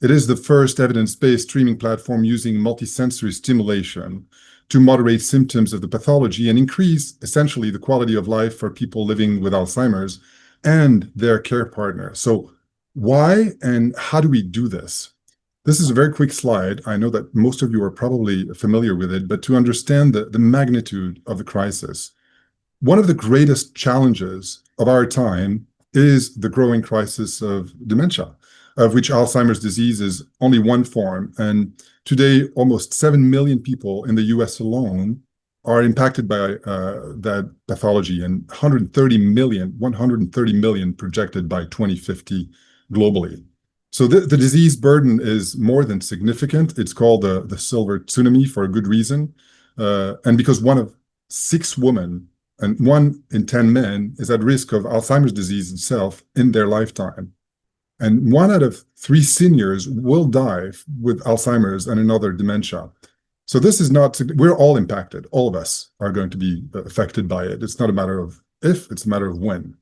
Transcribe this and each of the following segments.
It is the first evidence-based streaming platform using multisensory stimulation to moderate symptoms of the pathology and increase essentially the quality of life for people living with Alzheimer's and their care partner. So why and how do we do this? This is a very quick slide. I know that most of you are probably familiar with it, but to understand the magnitude of the crisis, one of the greatest challenges of our time is the growing crisis of dementia, of which Alzheimer's disease is only one form. And today, almost 7 million people in the US alone are impacted by that pathology, and 130 million projected by 2050 globally. So the disease burden is more than significant. It's called the silver tsunami for a good reason. And because 1 of 6 women and 1 in 10 men is at risk of Alzheimer's disease itself in their lifetime. And 1 out of 3 seniors will die with Alzheimer's and another dementia. So this is not, we're all impacted. All of us are going to be affected by it. It's not a matter of if, it's a matter of when.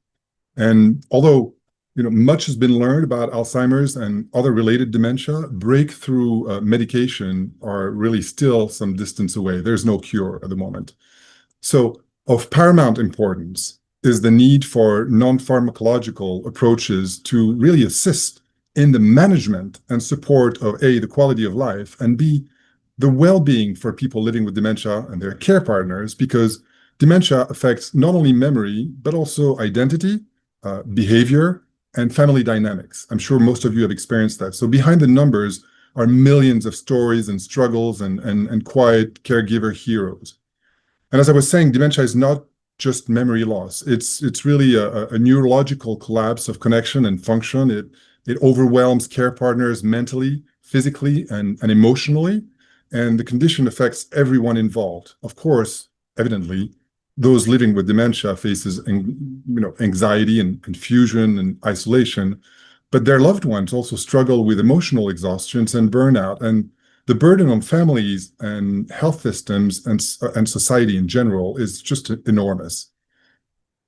And although much has been learned about Alzheimer's and other related dementia, breakthrough medication are really still some distance away. There's no cure at the moment. So of paramount importance is the need for non-pharmacological approaches to really assist in the management and support of A, the quality of life, and B, the well-being for people living with dementia and their care partners, because dementia affects not only memory, but also identity, behavior, and family dynamics. I'm sure most of you have experienced that. So behind the numbers are millions of stories and struggles and quiet caregiver heroes. And as I was saying, dementia is not just memory loss. It's really a neurological collapse of connection and function. It overwhelms care partners mentally, physically, and emotionally. And the condition affects everyone involved. Of course, evidently, those living with dementia faces anxiety and confusion and isolation, but their loved ones also struggle with emotional exhaustions and burnout. And the burden on families and health systems and society in general is just enormous.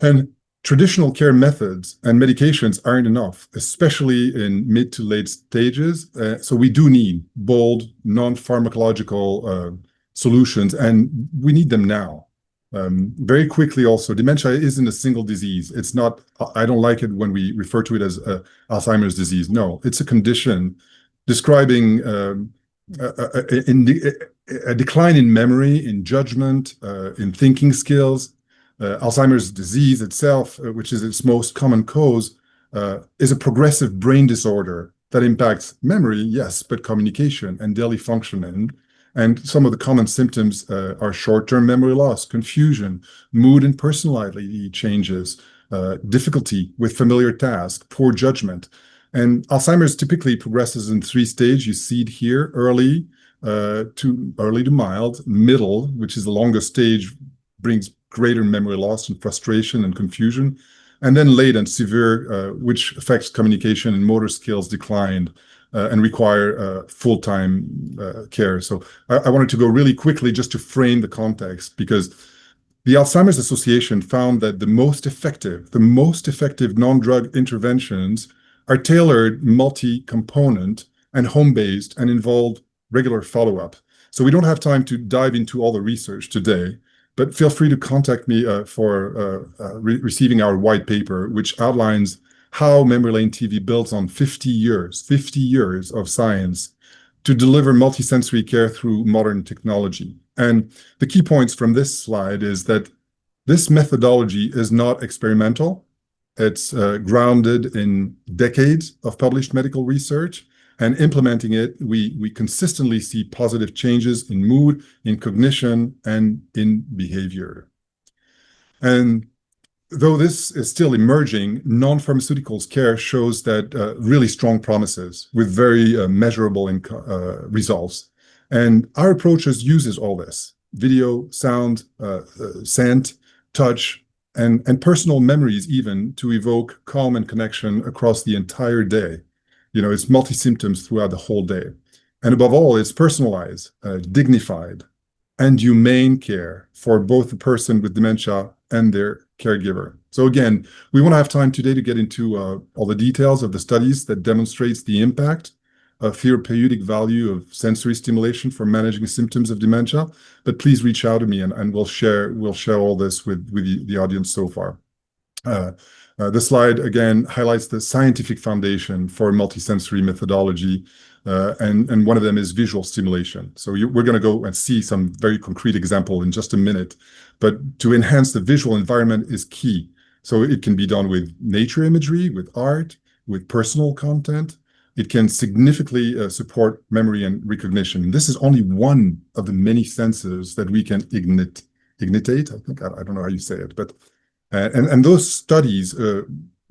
And traditional care methods and medications aren't enough, especially in mid to late stages. So we do need bold, non-pharmacological solutions, and we need them now. Very quickly also, dementia isn't a single disease. It's not, I don't like it when we refer to it as Alzheimer's disease. No, it's a condition describing a decline in memory, in judgment, in thinking skills. Alzheimer's disease itself, which is its most common cause, is a progressive brain disorder that impacts memory, yes, but communication and daily functioning. And some of the common symptoms are short-term memory loss, confusion, mood and personality changes, difficulty with familiar tasks, poor judgment. And Alzheimer's typically progresses in 3 stages. You see it here: early to mild, middle, which is the longest stage, brings greater memory loss and frustration and confusion, and then late and severe, which affects communication and motor skills decline and require full-time care. So I wanted to go really quickly just to frame the context, because the Alzheimer's Association found that the most effective non-drug interventions are tailored, multi-component, and home-based, and involve regular follow-up. So we don't have time to dive into all the research today, but feel free to contact me for receiving our white paper, which outlines how Memory Lane TV builds on 50 years of science to deliver multisensory care through modern technology. And the key points from this slide is that this methodology is not experimental. It's grounded in decades of published medical research, and implementing it, we consistently see positive changes in mood, in cognition, and in behavior. And though this is still emerging, non-pharmaceuticals care shows that really strong promises with very measurable results. And our approaches uses all this: video, sound, scent, touch, and personal memories even, to evoke calm and connection across the entire day. It's multi-symptoms throughout the whole day. And above all, it's personalized, dignified, and humane care for both the person with dementia and their caregiver. So again, we won't have time today to get into all the details of the studies that demonstrates the impact a therapeutic value of sensory stimulation for managing symptoms of dementia, but please reach out to me and we'll share all this with the audience so far. The slide again highlights the scientific foundation for multisensory methodology, and one of them is visual stimulation. So we're going to go and see some very concrete example in just a minute, but to enhance the visual environment is key. So it can be done with nature imagery, with art, with personal content. It can significantly support memory and recognition. This is only one of the many senses that we can ignitate. I think, I don't know how you say it, but and those studies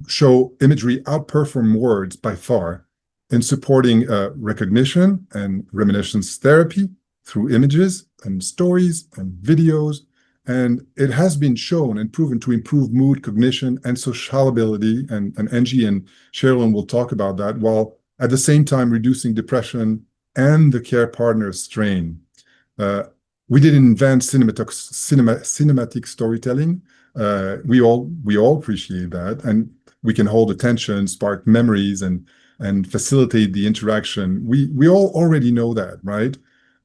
show imagery outperform words by far in supporting recognition and reminiscence therapy through images and stories and videos. And it has been shown and proven to improve mood, cognition, and sociability. And Angie and Sherilyn will talk about that, while at the same time reducing depression and the care partner's strain. We didn't invent cinematic storytelling. We all appreciate that, and we can hold attention, spark memories, and facilitate the interaction. We all already know that, right?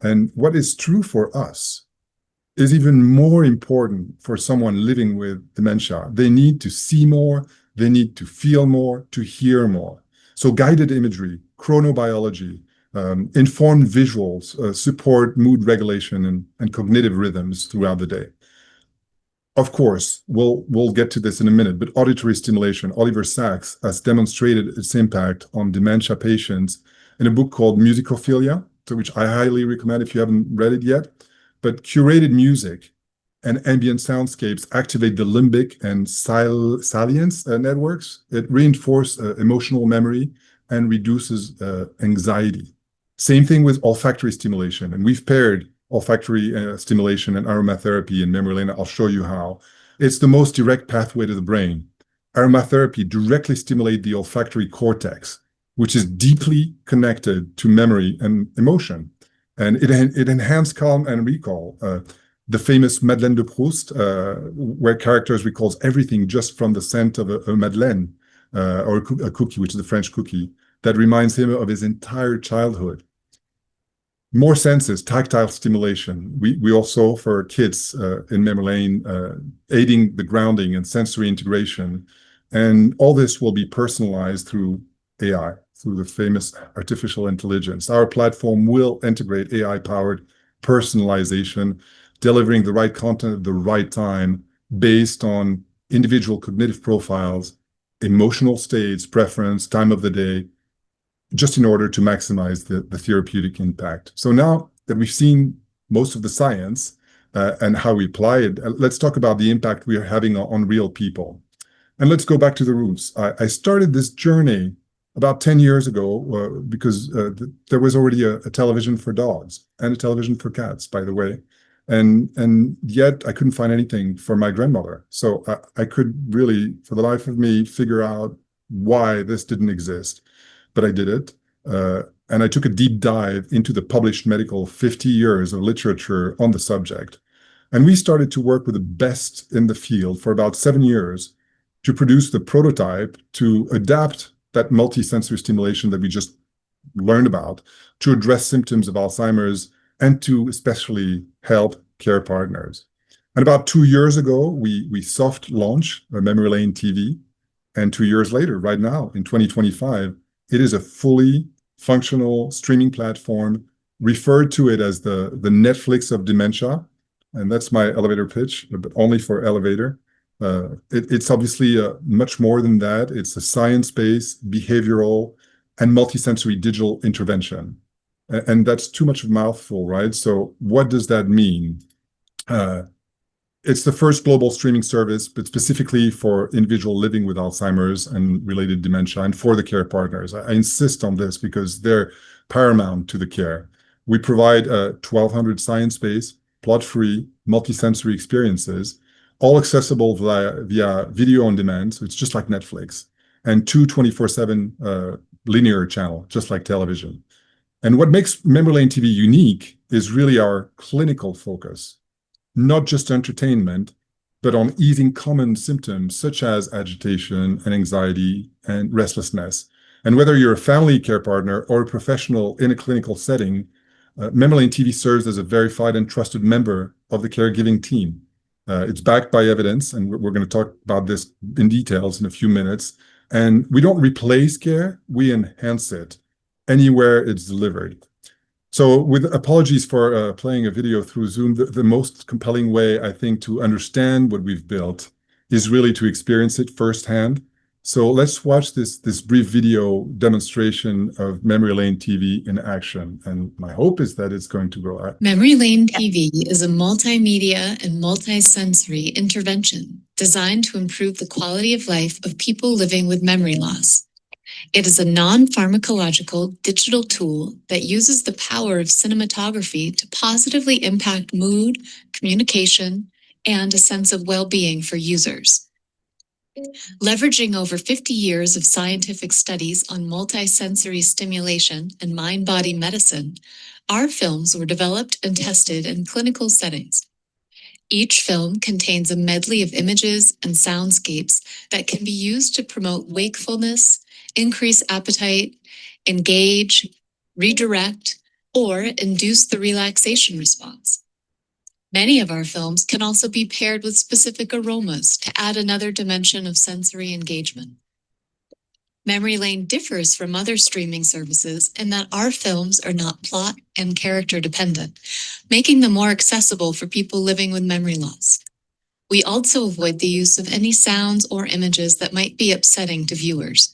And what is true for us is even more important for someone living with dementia. They need to see more, they need to feel more, to hear more. So guided imagery, chronobiology, informed visuals support mood regulation and cognitive rhythms throughout the day. Of course, we'll get to this in a minute, but auditory stimulation, Oliver Sacks has demonstrated its impact on dementia patients in a book called Musicophilia, which I highly recommend if you haven't read it yet. But curated music and ambient soundscapes activate the limbic and salience networks. It reinforces emotional memory and reduces anxiety. Same thing with olfactory stimulation. And we've paired olfactory stimulation and aromatherapy in memory lane. I'll show you how. It's the most direct pathway to the brain. Aromatherapy directly stimulates the olfactory cortex, which is deeply connected to memory and emotion. And it enhanced calm and recall. The famous Madeleine de Proust, where characters recalls everything just from the scent of a Madeleine or a cookie, which is a French cookie, that reminds him of his entire childhood. More senses, tactile stimulation. We also, for kids in memory lane, aiding the grounding and sensory integration. And all this will be personalized through AI, through the famous artificial intelligence. Our platform will integrate AI-powered personalization, delivering the right content at the right time based on individual cognitive profiles, emotional states, preference, time of the day, just in order to maximize the therapeutic impact. So now that we've seen most of the science and how we apply it, let's talk about the impact we are having on real people. And let's go back to the roots. I started this journey about 10 years ago because there was already a television for dogs and a television for cats, by the way. And yet I couldn't find anything for my grandmother. So I could really, for the life of me, figure out why this didn't exist. But I did it. And I took a deep dive into the published medical 50 years of literature on the subject. And we started to work with the best in the field for about 7 years to produce the prototype to adapt that multisensory stimulation that we just learned about to address symptoms of Alzheimer's and to especially help care partners. And about 2 years ago, we soft launched Memory Lane TV. And 2 years later, right now, in 2025, it is a fully functional streaming platform, referred to it as the Netflix of dementia. And that's my elevator pitch, but only for elevator. It's obviously much more than that. It's a science-based, behavioral, and multisensory digital intervention. And that's too much of a mouthful, right? So what does that mean? It's the first global streaming service, but specifically for individuals living with Alzheimer's and related dementia and for the care partners. I insist on this because they're paramount to the care. We provide 1,200 science-based, plot-free, multisensory experiences, all accessible via video on demand. So it's just like Netflix, and 24/7 linear channel, just like television. And what makes Memory Lane TV unique is really our clinical focus. Not just entertainment, but on easing common symptoms such as agitation and anxiety and restlessness. And whether you're a family care partner or a professional in a clinical setting, Memory Lane TV serves as a verified and trusted member of the caregiving team. It's backed by evidence, and we're going to talk about this in details in a few minutes. And we don't replace care, we enhance it anywhere it's delivered. So with apologies for playing a video through Zoom, the most compelling way, I think, to understand what we've built is really to experience it firsthand. So let's watch this brief video demonstration of Memory Lane TV in action. And my hope is that it's going to go out. Memory Lane TV is a multimedia and multisensory intervention designed to improve the quality of life of people living with memory loss. It is a non-pharmacological digital tool that uses the power of cinematography to positively impact mood, communication, and a sense of well-being for users. Leveraging over 50 years of scientific studies on multisensory stimulation and mind-body medicine, our films were developed and tested in clinical settings. Each film contains a medley of images and soundscapes that can be used to promote wakefulness, increase appetite, engage, redirect, or induce the relaxation response. Many of our films can also be paired with specific aromas to add another dimension of sensory engagement. Memory Lane differs from other streaming services in that our films are not plot and character dependent, making them more accessible for people living with memory loss. We also avoid the use of any sounds or images that might be upsetting to viewers.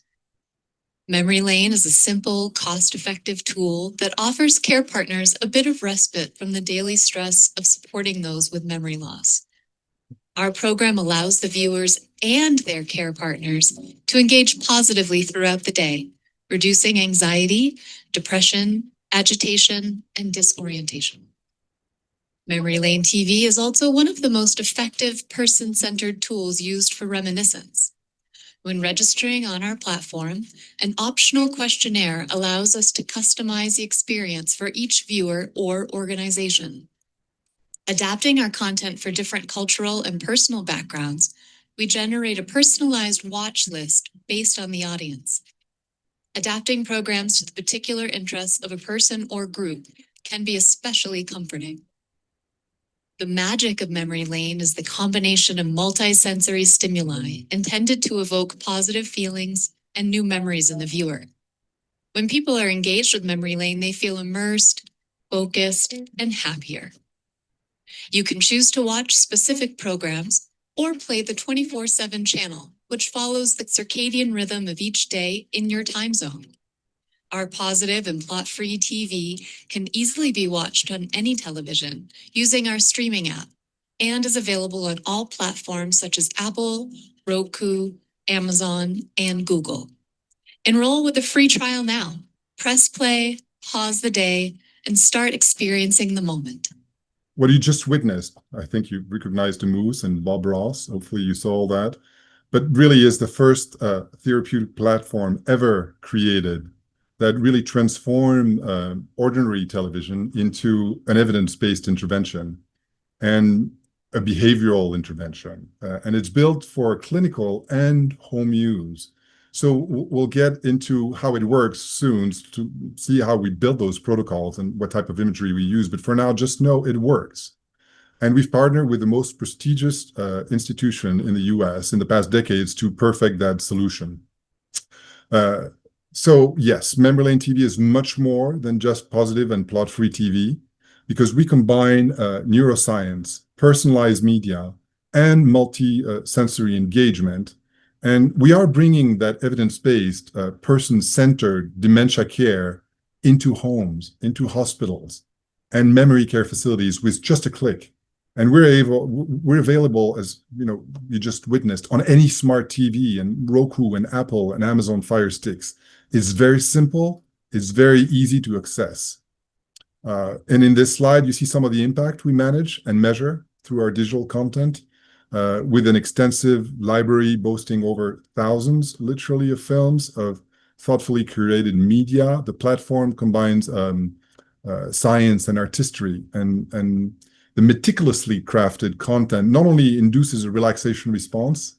Memory Lane is a simple, cost-effective tool that offers care partners a bit of respite from the daily stress of supporting those with memory loss. Our program allows the viewers and their care partners to engage positively throughout the day, reducing anxiety, depression, agitation, and disorientation. Memory Lane TV is also one of the most effective person-centered tools used for reminiscence. When registering on our platform, an optional questionnaire allows us to customize the experience for each viewer or organization. Adapting our content for different cultural and personal backgrounds, we generate a personalized watch list based on the audience. Adapting programs to the particular interests of a person or group can be especially comforting. The magic of Memory Lane is the combination of multisensory stimuli intended to evoke positive feelings and new memories in the viewer. When people are engaged with Memory Lane, they feel immersed, focused, and happier. You can choose to watch specific programs or play the 24/7 channel, which follows the circadian rhythm of each day in your time zone. Our positive and plot-free TV can easily be watched on any television using our streaming app and is available on all platforms such as Apple, Roku, Amazon, and Google. Enroll with a free trial now. Press play, pause the day, and start experiencing the moment. What you just witnessed, I think you recognized the moose and Bob Ross. Hopefully you saw all that. But really is the first therapeutic platform ever created that really transformed ordinary television into an evidence-based intervention and a behavioral intervention. And it's built for clinical and home use. So we'll get into how it works soon to see how we build those protocols and what type of imagery we use. But for now, just know it works. And we've partnered with the most prestigious institution in the US in the past decades to perfect that solution. So yes, Memory Lane TV is much more than just positive and plot-free TV because we combine neuroscience, personalized media, and multi-sensory engagement. And we are bringing that evidence-based, person-centered dementia care into homes, into hospitals, and memory care facilities with just a click. And we're available, as you just witnessed, on any smart TV and Roku and Apple and Amazon Fire Sticks. It's very simple. It's very easy to access. And in this slide, you see some of the impact we manage and measure through our digital content with an extensive library boasting over thousands, literally, of films, of thoughtfully curated media. The platform combines science and artistry, and the meticulously crafted content not only induces a relaxation response,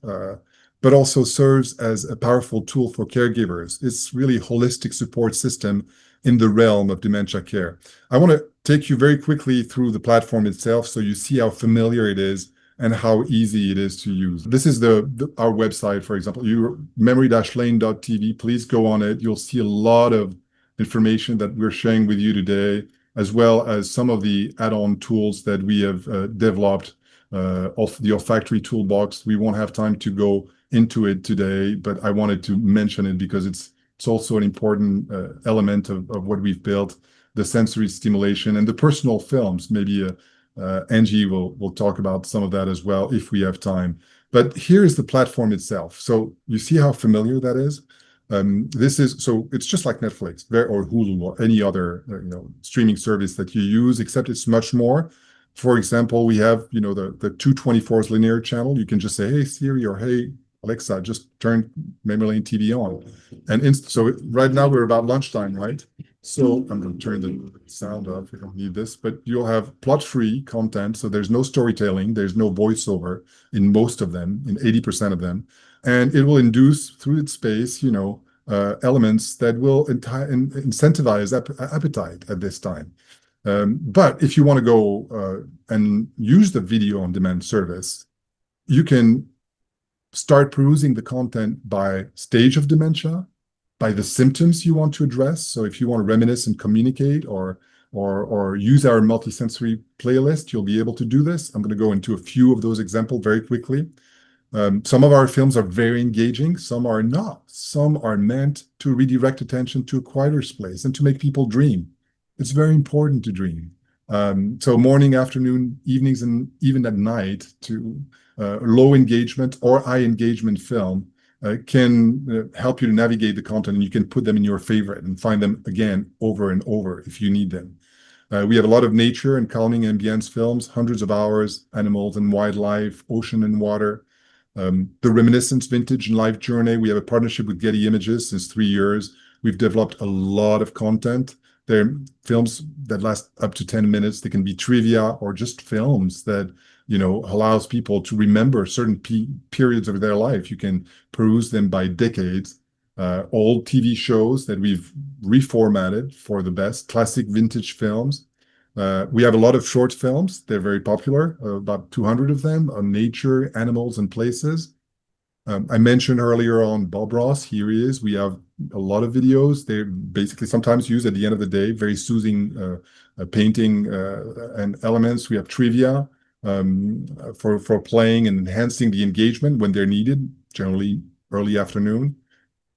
but also serves as a powerful tool for caregivers. It's really a holistic support system in the realm of dementia care. I want to take you very quickly through the platform itself so you see how familiar it is and how easy it is to use. This is our website, for example, memory-lane.tv. Please go on it. You'll see a lot of information that we're sharing with you today, as well as some of the add-on tools that we have developed of the olfactory toolbox. We won't have time to go into it today, but I wanted to mention it because it's also an important element of what we've built, the sensory stimulation and the personal films. Maybe Angie will talk about some of that as well if we have time. But here's the platform itself. So you see how familiar that is? So it's just like Netflix or Hulu or any other streaming service that you use, except it's much more. For example, we have the 224's linear channel. You can just say, "Hey Siri" or "Hey Alexa, just turn Memory Lane TV on." And so right now we're about lunchtime, right? So I'm going to turn the sound off. We don't need this, but you'll have plot-free content. So there's no storytelling, there's no voiceover in most of them, in 80% of them, and it will induce through its space, elements that will incentivize appetite at this time. But if you want to go and use the video on demand service, you can start perusing the content by stage of dementia, by the symptoms you want to address. So if you want to reminisce and communicate or use our multisensory playlist, you'll be able to do this. I'm going to go into a few of those examples very quickly. Some of our films are very engaging, some are not. Some are meant to redirect attention to a quieter place and to make people dream. It's very important to dream. So morning, afternoon, evenings, and even at night, to low engagement or high engagement film can help you to navigate the content, and you can put them in your favorite and find them again over and over if you need them. We have a lot of nature and calming ambience films, hundreds of hours, animals and wildlife, ocean and water. The Reminiscence Vintage and Life Journey. We have a partnership with Getty Images since 3 years. We've developed a lot of content. They're films that last up to 10 minutes. They can be trivia or just films that allows people to remember certain periods of their life. You can peruse them by decades. Old TV shows that we've reformatted for the best, classic vintage films. We have a lot of short films. They're very popular, about 200 of them, on nature, animals, and places. I mentioned earlier on Bob Ross. Here he is. We have a lot of videos. They're basically sometimes used at the end of the day, very soothing painting and elements. We have trivia for playing and enhancing the engagement when they're needed, generally early afternoon.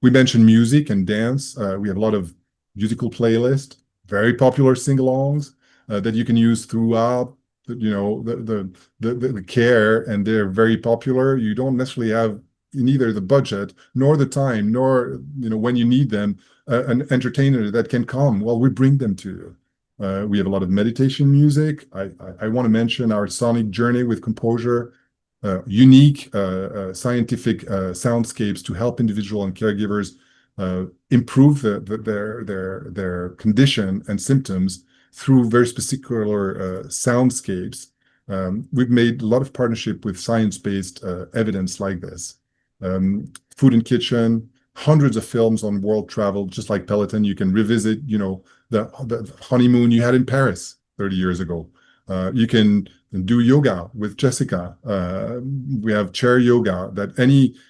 We mentioned music and dance. We have a lot of musical playlists, very popular sing-alongs that you can use throughout the care, and they're very popular. You don't necessarily have neither the budget nor the time nor when you need them an entertainer that can come. Well, we bring them to you. We have a lot of meditation music. I want to mention our sonic journey with composure, unique scientific soundscapes to help individual and caregivers improve their condition and symptoms through very particular soundscapes. We've made a lot of partnership with science-based evidence like this. Food and Kitchen, hundreds of films on world travel, just like Peloton. You can revisit, the honeymoon you had in Paris 30 years ago. You can do yoga with Jessica. We have chair yoga that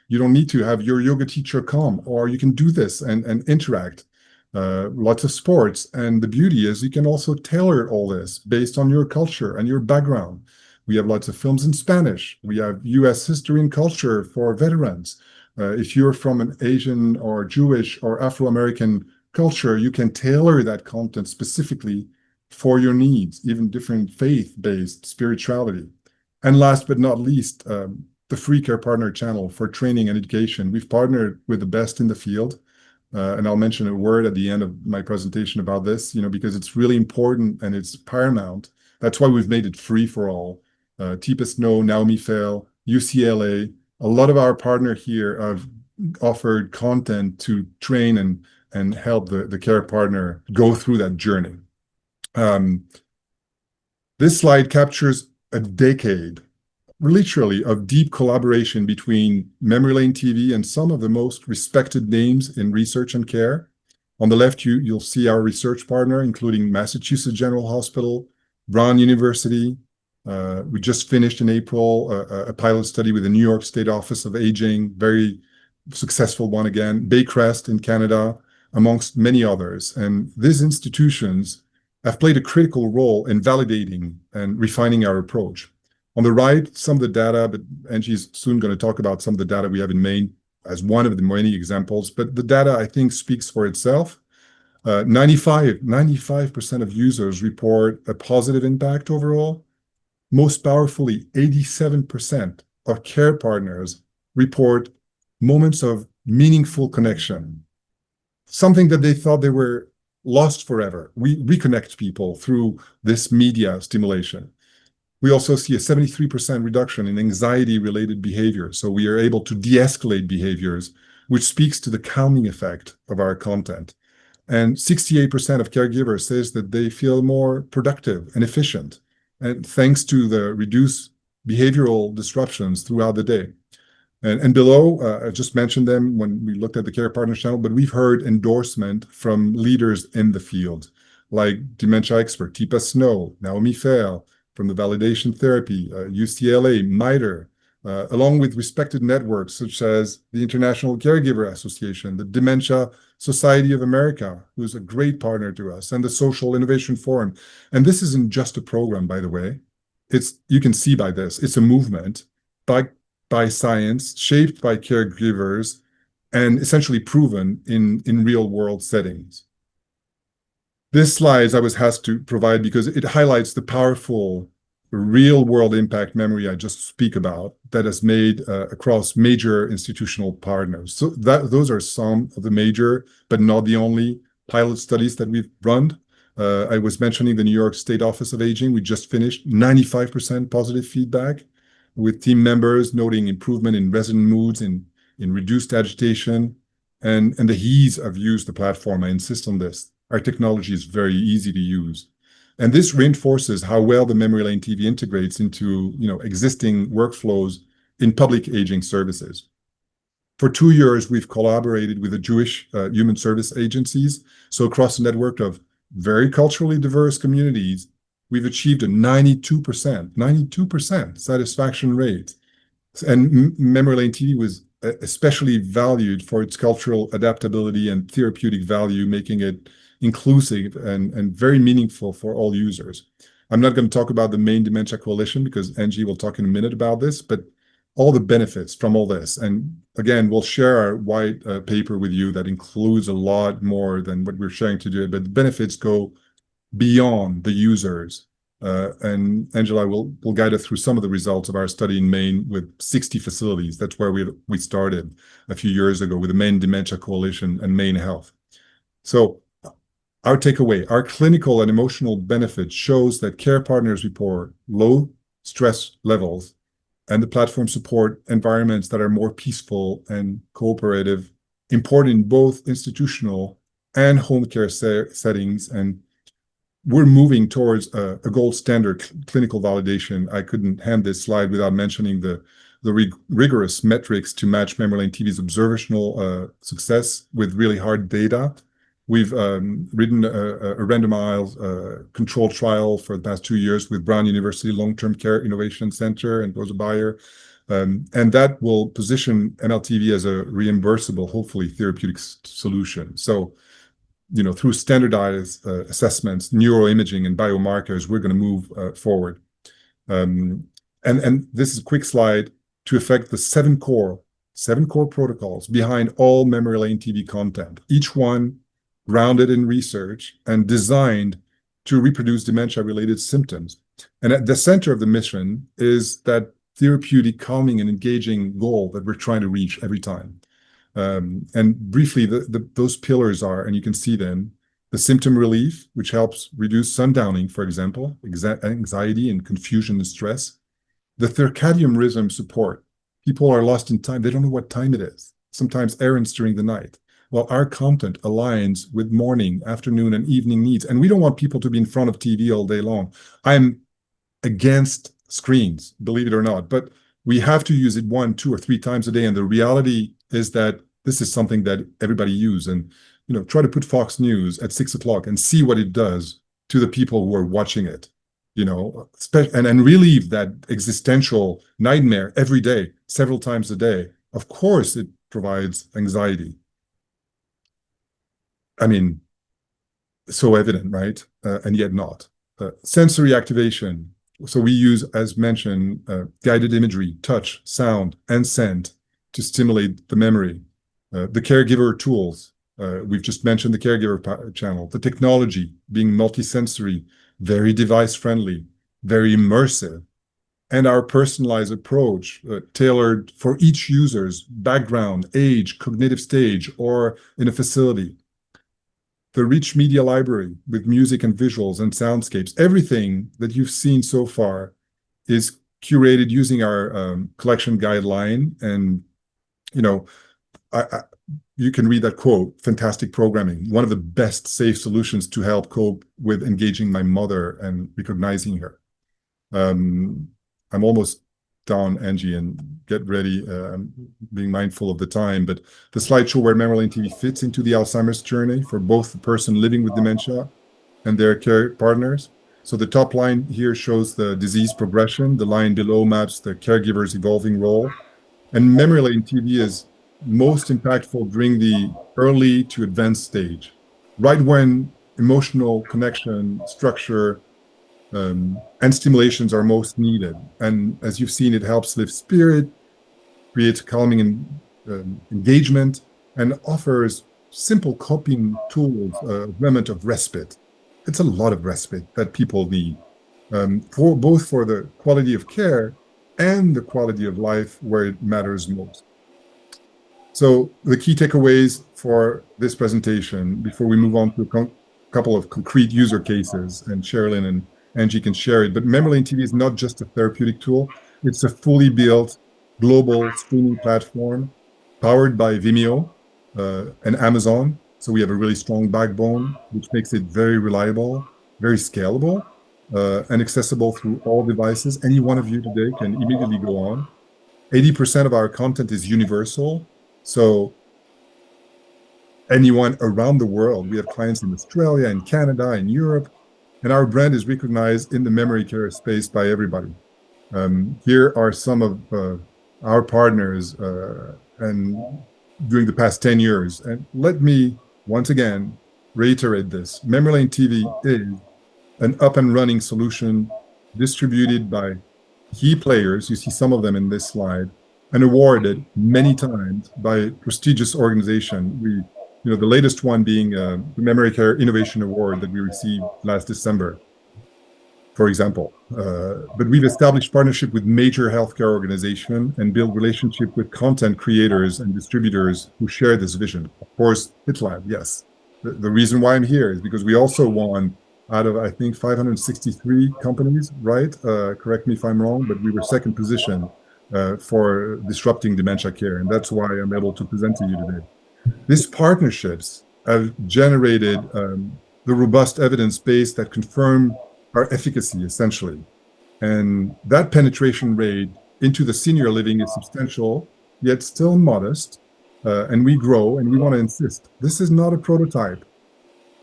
you don't need to have your yoga teacher come, or you can do this and interact. Lots of sports. And the beauty is you can also tailor all this based on your culture and your background. We have lots of films in Spanish. We have US history and culture for veterans. If you're from an Asian or Jewish or Afro-American culture, you can tailor that content specifically for your needs, even different faith-based spirituality. And last but not least, the Free Care Partner channel for training and education. We've partnered with the best in the field. And I'll mention a word at the end of my presentation about this, because it's really important and it's paramount. That's why we've made it free for all. Teepa Snow, Naomi Fail, UCLA, a lot of our partners here have offered content to train and help the care partner go through that journey. This slide captures a decade literally of deep collaboration between Memory Lane TV and some of the most respected names in research and care. On the left, you'll see our research partner, including Massachusetts General Hospital, Brown University. We just finished in April a pilot study with the New York State Office of Aging, very successful one again, Baycrest in Canada, amongst many others. And these institutions have played a critical role in validating and refining our approach. On the right, some of the data, but Angie's soon going to talk about some of the data we have in Maine as one of the many examples, but the data, I think, speaks for itself. 95% of users report a positive impact overall. Most powerfully, 87% of care partners report moments of meaningful connection, something that they thought they were lost forever. We reconnect people through this media stimulation. We also see a 73% reduction in anxiety-related behavior. So we are able to de-escalate behaviors, which speaks to the calming effect of our content. And 68% of caregivers says that they feel more productive and efficient, and thanks to the reduced behavioral disruptions throughout the day. And below, I just mentioned them when we looked at the Care Partners channel, but we've heard endorsement from leaders in the field, like dementia expert Teepa Snow, Naomi Fail, from the validation therapy, UCLA, MITRE, along with respected networks such as the International Caregiver Association, the Dementia Society of America, who's a great partner to us, and the Social Innovation Forum. And this isn't just a program, by the way. You can see by this, it's a movement by science, shaped by caregivers, and essentially proven in real-world settings. This slide I was asked to provide because it highlights the powerful real-world impact memory I just speak about that has made across major institutional partners. So those are some of the major, but not the only pilot studies that we've run. I was mentioning the New York State Office of Aging. We just finished 95% positive feedback, with team members noting improvement in resident moods, in reduced agitation, and the ease of use of the platform. I insist on this. Our technology is very easy to use. And this reinforces how well the Memory Lane TV integrates into existing workflows in public aging services. For 2 years, we've collaborated with the Jewish Human Service Agencies. So across a network of very culturally diverse communities, we've achieved a 92% satisfaction rate. And Memory Lane TV was especially valued for its cultural adaptability and therapeutic value, making it inclusive and very meaningful for all users. I'm not going to talk about the Maine Dementia Coalition because Angie will talk in a minute about this, but all the benefits from all this. And again, we'll share our white paper with you that includes a lot more than what we're sharing today, but the benefits go beyond the users. And Angela will guide us through some of the results of our study in Maine with 60 facilities. That's where we started a few years ago with the Maine Dementia Coalition and Maine Health. So our takeaway, our clinical and emotional benefit shows that care partners report low stress levels and the platform support environments that are more peaceful and cooperative, important in both institutional and home care settings. And we're moving towards a gold standard clinical validation. I couldn't hand this slide without mentioning the rigorous metrics to match Memory Lane TV's observational success with really hard data. We've written a randomized controlled trial for the past 2 years with Brown University Long-Term Care Innovation Center and Rosa Bayer. And that will position MLTV as a reimbursable, hopefully, therapeutic solution. So, through standardized assessments, neuroimaging, and biomarkers, we're going to move forward. And this is a quick slide to affect the seven core protocols behind all Memory Lane TV content, each one grounded in research and designed to reproduce dementia-related symptoms. And at the center of the mission is that therapeutic, calming, and engaging goal that we're trying to reach every time. And briefly, those pillars are, and you can see them, the symptom relief, which helps reduce sundowning, for example, anxiety and confusion and stress. The circadian rhythm support. People are lost in time. They don't know what time it is. Sometimes errands during the night. Well, our content aligns with morning, afternoon, and evening needs. And we don't want people to be in front of TV all day long. I'm against screens, believe it or not. But we have to use it 1, 2, or 3 times a day. And the reality is that this is something that everybody uses. And, try to put Fox News at 6 o'clock and see what it does to the people who are watching it, and relieve that existential nightmare every day, several times a day. Of course, it provides anxiety. I mean, so evident, right? And yet not. Sensory activation. So we use, as mentioned, guided imagery, touch, sound, and scent to stimulate the memory. The caregiver tools. We've just mentioned the caregiver channel. The technology being multisensory, very device-friendly, very immersive. And our personalized approach, tailored for each user's background, age, cognitive stage, or in a facility. The rich media library with music and visuals and soundscapes, everything that you've seen so far is curated using our collection guideline. And, you can read that quote, fantastic programming, one of the best safe solutions to help cope with engaging my mother and recognizing her. I'm almost down, Angie, and get ready. I'm being mindful of the time, but the slideshow where Memory Lane TV fits into the Alzheimer's journey for both the person living with dementia and their care partners. So the top line here shows the disease progression. The line below maps the caregiver's evolving role. And Memory Lane TV is most impactful during the early to advanced stage, right when emotional connection, structure, and stimulations are most needed. And as you've seen, it helps lift spirit, creates calming and engagement, and offers simple coping tools, a moment of respite. It's a lot of respite that people need, for both for the quality of care and the quality of life where it matters most. So the key takeaways for this presentation, before we move on to a couple of concrete user cases, and Sherilyn and Angie can share it, but Memory Lane TV is not just a therapeutic tool. It's a fully built global streaming platform powered by Vimeo and Amazon. So we have a really strong backbone, which makes it very reliable, very scalable, and accessible through all devices. Any one of you today can immediately go on. 80% of our content is universal. So anyone around the world, we have clients in Australia, in Canada, in Europe, and our brand is recognized in the memory care space by everybody. Here are some of our partners and during the past 10 years. And let me once again reiterate this. Memory Lane TV is an up and running solution distributed by key players. You see some of them in this slide, and awarded many times by prestigious organization. The latest one being the Memory Care Innovation Award that we received last December, for example. But we've established partnership with major healthcare organizations and built relationship with content creators and distributors who share this vision. Of course, Hitlab, yes. The reason why I'm here is because we also won out of, I think, 563 companies, right? Correct me if I'm wrong, but we were second position for disrupting dementia care. And that's why I'm able to present to you today. These partnerships have generated the robust evidence base that confirm our efficacy, essentially. And that penetration rate into the senior living is substantial, yet still modest. And we grow, and we want to insist. This is not a prototype.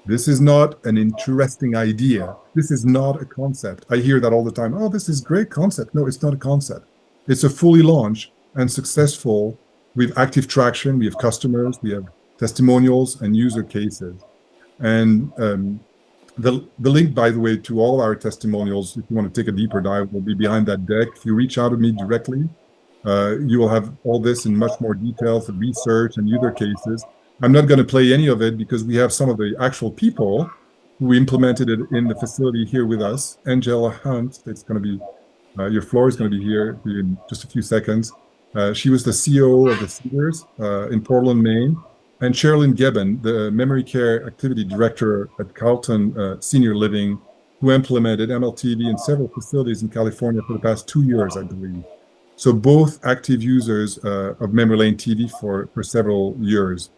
This is not an interesting idea. This is not a concept. I hear that all the time. Oh, this is a great concept. No, it's not a concept. It's a fully launched and successful. We have active traction. We have customers. We have testimonials and user cases. And the link, by the way, to all our testimonials, if you want to take a deeper dive, will be behind that deck. If you reach out to me directly, you will have all this in much more detail for research and user cases. I'm not going to play any of it because we have some of the actual people who implemented it in the facility here with us. Angela Hunt, it's going to be, your floor is going to be here in just a few seconds. She was the CEO of the Cedars in Portland, Maine. And Sherilyn Gibbon, the Memory Care Activity Director at Carlton Senior Living, who implemented MLTV in several facilities in California for the past 2 years, I believe. So both active users of Memory Lane TV for several years.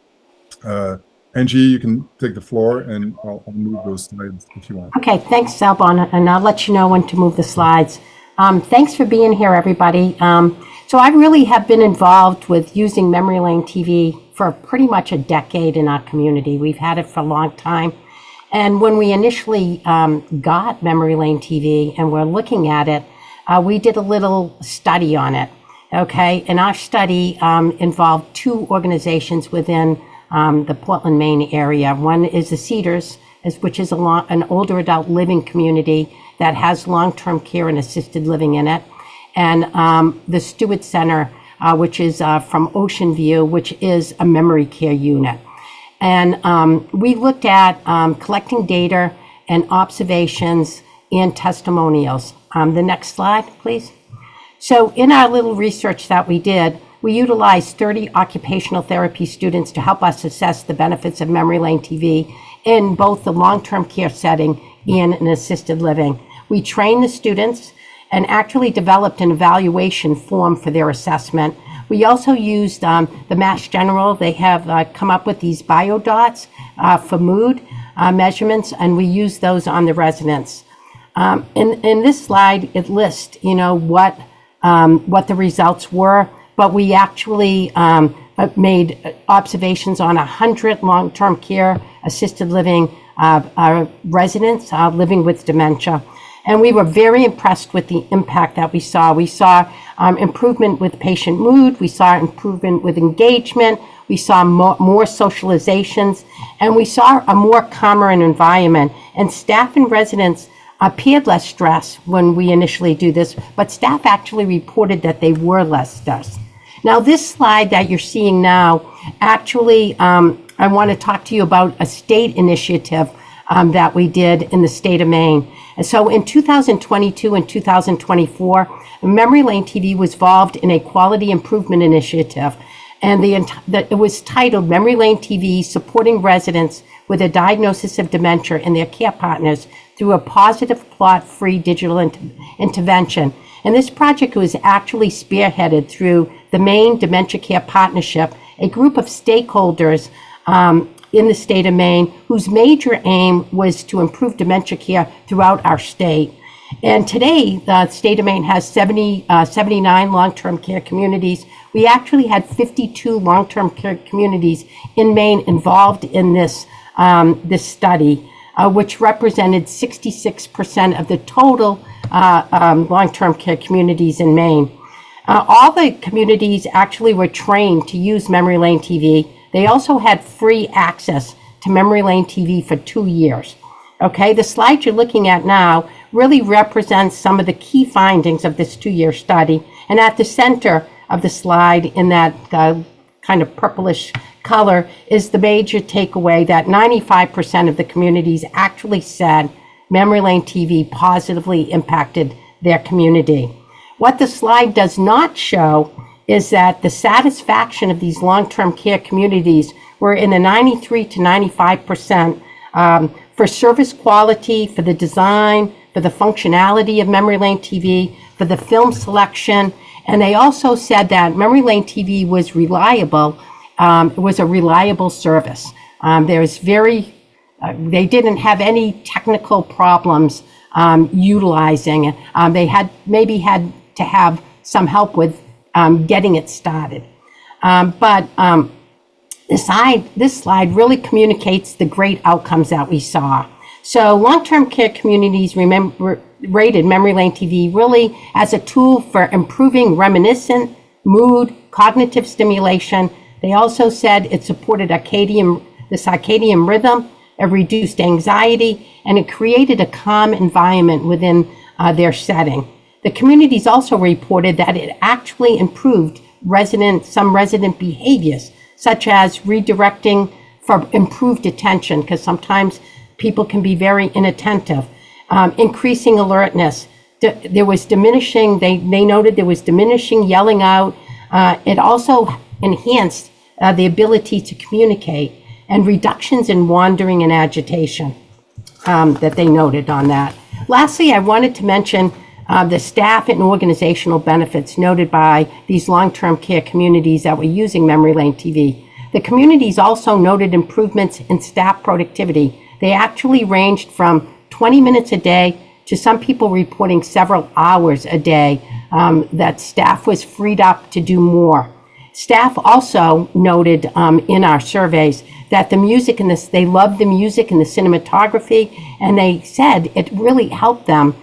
Angie, you can take the floor, and I'll move those slides if you want. Okay, thanks, Albon, and I'll let you know when to move the slides. Thanks for being here, everybody. So I really have been involved with using Memory Lane TV for pretty much a decade in our community. We've had it for a long time. And when we initially got Memory Lane TV and we're looking at it, we did a little study on it. Okay, and our study involved two organizations within the Portland, Maine area. One is the Cedars, which is an older adult living community that has long-term care and assisted living in it, and the Stewart Center, which is from Ocean View, which is a memory care unit. And we looked at collecting data and observations and testimonials. The next slide, please. So in our little research that we did, we utilized 30 occupational therapy students to help us assess the benefits of Memory Lane TV in both the long-term care setting and in assisted living. We trained the students and actually developed an evaluation form for their assessment. We also used the Mass General. They have come up with these biodots for mood measurements, and we use those on the residents. In this slide, it lists, what the results were, but we actually made observations on 100 long-term care assisted living residents living with dementia. And we were very impressed with the impact that we saw. We saw improvement with patient mood. We saw improvement with engagement. We saw more socializations, and we saw a more calmer environment. And staff and residents appeared less stressed when we initially do this, but staff actually reported that they were less stressed. Now, this slide that you're seeing now, actually, I want to talk to you about a state initiative that we did in the state of Maine. And so in 2022 and 2024, Memory Lane TV was involved in a quality improvement initiative. And it was titled Memory Lane TV Supporting Residents with a Diagnosis of Dementia and Their Care Partners Through a Positive Plot-Free Digital Intervention. And this project was actually spearheaded through the Maine Dementia Care Partnership, a group of stakeholders in the state of Maine, whose major aim was to improve dementia care throughout our state. And today, the state of Maine has 79 long-term care communities. We actually had 52 long-term care communities in Maine involved in this study, which represented 66% of the total long-term care communities in Maine. All the communities actually were trained to use Memory Lane TV. They also had free access to Memory Lane TV for 2 years. Okay, the slide you're looking at now really represents some of the key findings of this 2-year study. And at the center of the slide, in that kind of purplish color, is the major takeaway that 95% of the communities actually said Memory Lane TV positively impacted their community. What the slide does not show is that the satisfaction of these long-term care communities were in the 93 to 95% for service quality, for the design, for the functionality of Memory Lane TV, for the film selection. And they also said that Memory Lane TV was reliable. It was a reliable service. They didn't have any technical problems utilizing it. They had to have some help with getting it started. This slide really communicates the great outcomes that we saw. So long-term care communities rated Memory Lane TV really as a tool for improving reminiscent, mood, cognitive stimulation. They also said it supported the circadian rhythm, it reduced anxiety, and it created a calm environment within their setting. The communities also reported that it actually improved some resident behaviors, such as redirecting for improved attention, because sometimes people can be very inattentive, increasing alertness. They noted there was diminishing yelling out. It also enhanced the ability to communicate, and reductions in wandering and agitation that they noted on that. Lastly, I wanted to mention the staff and organizational benefits noted by these long-term care communities that were using Memory Lane TV. The communities also noted improvements in staff productivity. They actually ranged from 20 minutes a day to some people reporting several hours a day, that staff was freed up to do more. Staff also noted in our surveys that the music and this, they loved the music and the cinematography, and they said it really helped them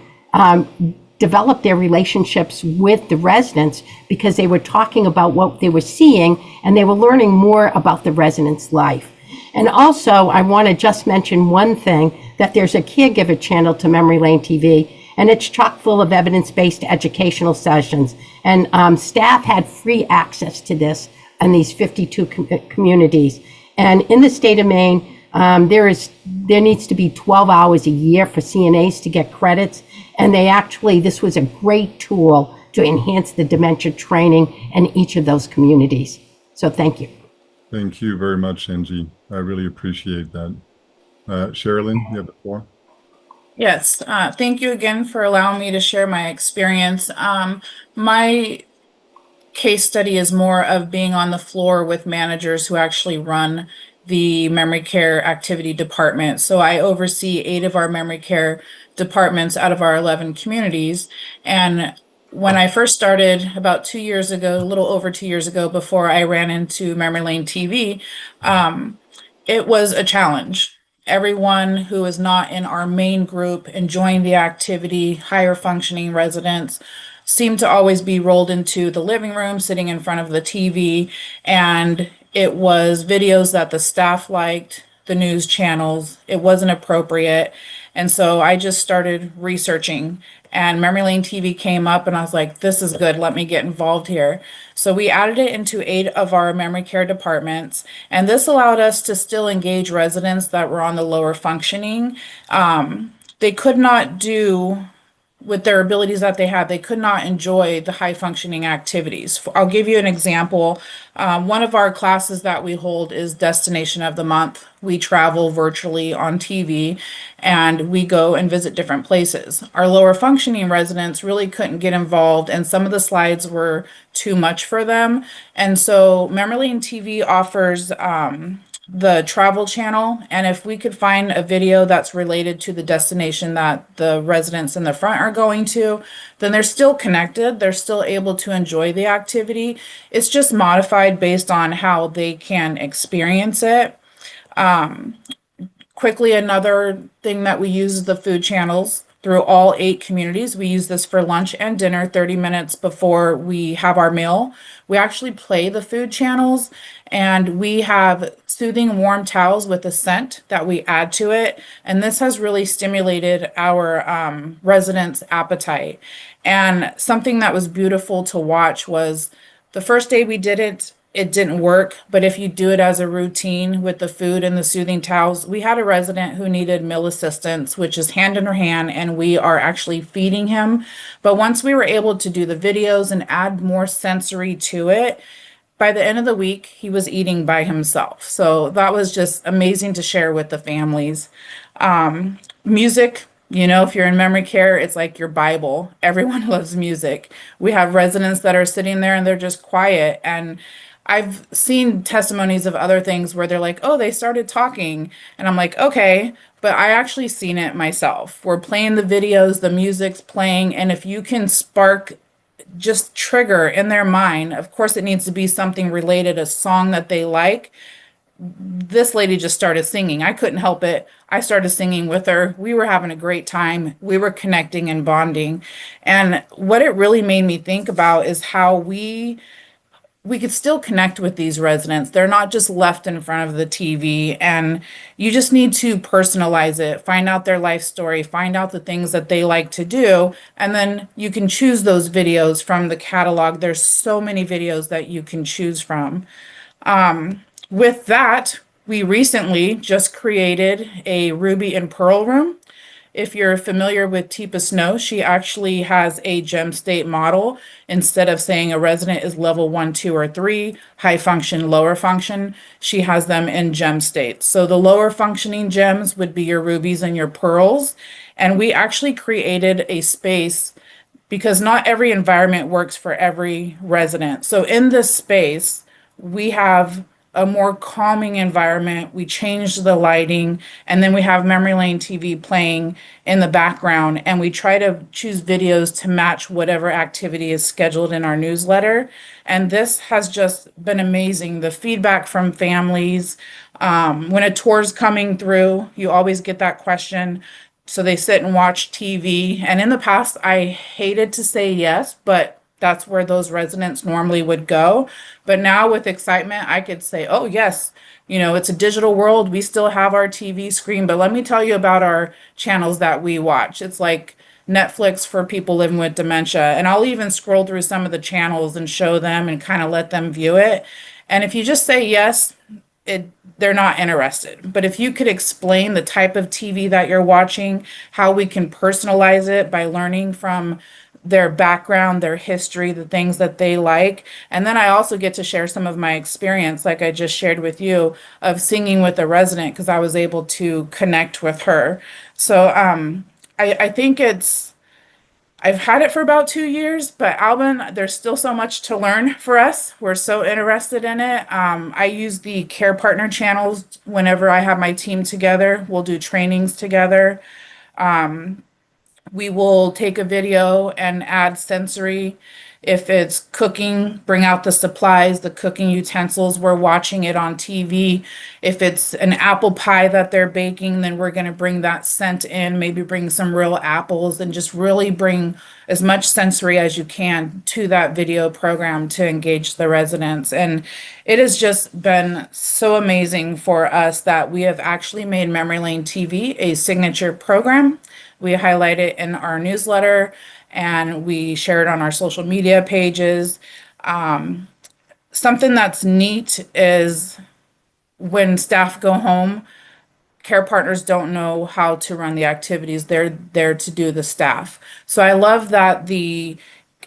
develop their relationships with the residents because they were talking about what they were seeing and they were learning more about the residents' life. And also, I want to just mention one thing, that there's a caregiver channel to Memory Lane TV, and it's chock full of evidence-based educational sessions. And staff had free access to this in these 52 communities. And in the state of Maine, there needs to be 12 hours a year for CNAs to get credits. And this was a great tool to enhance the dementia training in each of those communities. So thank you. Thank you very much, Angie. I really appreciate that. Sherilyn, you have the floor. Yes, thank you again for allowing me to share my experience. My case study is more of being on the floor with managers who actually run the memory care activity department. So I oversee 8 of our memory care departments out of our 11 communities. And when I first started about 2 years ago, a little over 2 years ago, before I ran into Memory Lane TV, it was a challenge. Everyone who is not in our main group enjoying the activity, higher functioning residents, seemed to always be rolled into the living room, sitting in front of the TV, and it was videos that the staff liked, the news channels. It wasn't appropriate. And so I just started researching, and Memory Lane TV came up, and I was like, this is good. Let me get involved here. So we added it into 8 of our memory care departments, and this allowed us to still engage residents that were on the lower functioning. They could not do, with their abilities that they had, they could not enjoy the high functioning activities. I'll give you an example. One of our classes that we hold is Destination of the Month. We travel virtually on TV and we go and visit different places. Our lower functioning residents really couldn't get involved, and some of the slides were too much for them. And so Memory Lane TV offers the travel channel, and if we could find a video that's related to the destination that the residents in the front are going to, then they're still connected, they're still able to enjoy the activity. It's just modified based on how they can experience it. Quickly, another thing that we use is the food channels through all 8 communities. We use this for lunch and dinner 30 minutes before we have our meal. We actually play the food channels, and we have soothing warm towels with a scent that we add to it. And this has really stimulated our residents' appetite. And something that was beautiful to watch was the first day we did it, it didn't work. But if you do it as a routine with the food and the soothing towels, we had a resident who needed meal assistance, which is hand in her hand, and we are actually feeding him. But once we were able to do the videos and add more sensory to it, by the end of the week, he was eating by himself. So that was just amazing to share with the families. Music, you know, if you're in memory care, it's like your Bible. Everyone loves music. We have residents that are sitting there and they're just quiet. And I've seen testimonies of other things where they're like, oh, they started talking. And I'm like, okay, but I actually seen it myself. We're playing the videos, the music's playing, and if you can spark, just trigger in their mind, of course it needs to be something related, a song that they like. This lady just started singing. I couldn't help it. I started singing with her. We were having a great time. We were connecting and bonding. And what it really made me think about is how we could still connect with these residents. They're not just left in front of the TV, and you just need to personalize it, find out their life story, find out the things that they like to do, and then you can choose those videos from the catalog. There's so many videos that you can choose from. With that, we recently just created a Ruby and Pearl room. If you're familiar with Teepa Snow, she actually has a gem state model. Instead of saying a resident is level 1, 2, or 3, high function, lower function, she has them in gem states. So the lower functioning gems would be your rubies and your pearls. And we actually created a space because not every environment works for every resident. So in this space, we have a more calming environment. We changed the lighting, and then we have Memory Lane TV playing in the background, and we try to choose videos to match whatever activity is scheduled in our newsletter. And this has just been amazing. The feedback from families, when a tour's coming through, you always get that question. So they sit and watch TV. And in the past, I hated to say yes, but that's where those residents normally would go. But now with excitement, I could say, oh, yes, it's a digital world. We still have our TV screen, but let me tell you about our channels that we watch. It's like Netflix for people living with dementia. And I'll even scroll through some of the channels and show them and kind of let them view it. And if you just say yes, they're not interested. But if you could explain the type of TV that you're watching, how we can personalize it by learning from their background, their history, the things that they like. And then I also get to share some of my experience, like I just shared with you, of singing with a resident because I was able to connect with her. So I think I've had it for about 2 years, but Alvin, there's still so much to learn for us. We're so interested in it. I use the care partner channels whenever I have my team together. We'll do trainings together. We will take a video and add sensory. If it's cooking, bring out the supplies, the cooking utensils. We're watching it on TV. If it's an apple pie that they're baking, then we're going to bring that scent in, maybe bring some real apples, and just really bring as much sensory as you can to that video program to engage the residents. And it has just been so amazing for us that we have actually made Memory Lane TV a signature program. We highlight it in our newsletter and we share it on our social media pages. Something that's neat is when staff go home, care partners don't know how to run the activities. They're there to do the staff. So I love that the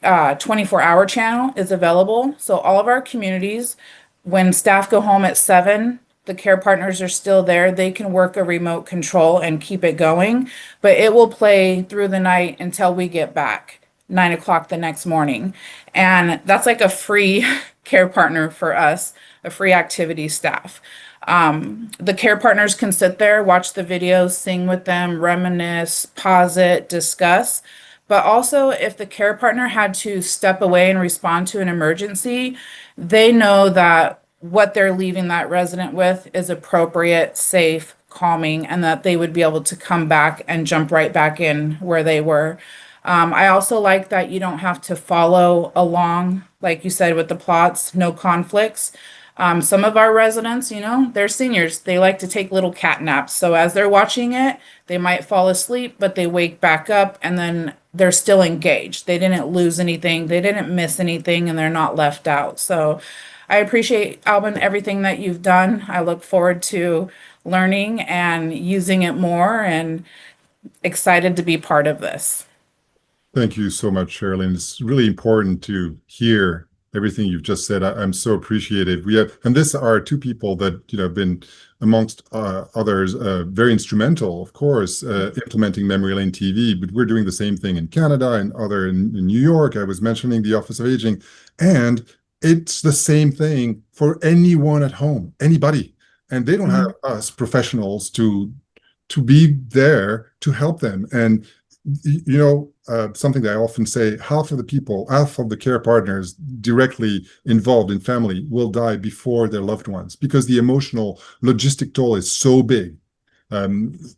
24-hour channel is available. So all of our communities, when staff go home at 7, the care partners are still there. They can work a remote control and keep it going, but it will play through the night until we get back, 9 o'clock the next morning. And that's like a free care partner for us, a free activity staff. The care partners can sit there, watch the videos, sing with them, reminisce, pause it, discuss. But also, if the care partner had to step away and respond to an emergency, they know that what they're leaving that resident with is appropriate, safe, calming, and that they would be able to come back and jump right back in where they were. I also like that you don't have to follow along, like you said, with the plots, no conflicts. Some of our residents, they're seniors. They like to take little cat naps. So as they're watching it, they might fall asleep, but they wake back up and then they're still engaged. They didn't lose anything. They didn't miss anything and they're not left out. So I appreciate, Alvin, everything that you've done. I look forward to learning and using it more and excited to be part of this. Thank you so much, Sherilyn. It's really important to hear everything you've just said. I'm so appreciative. And this are two people that have been, amongst others, very instrumental, of course, implementing Memory Lane TV. But we're doing the same thing in Canada and in New York. I was mentioning the Office of Aging, and it's the same thing for anyone at home, anybody, and they don't have us professionals to be there to help them. And something that I often say, half of the care partners directly involved in family will die before their loved ones because the emotional logistic toll is so big.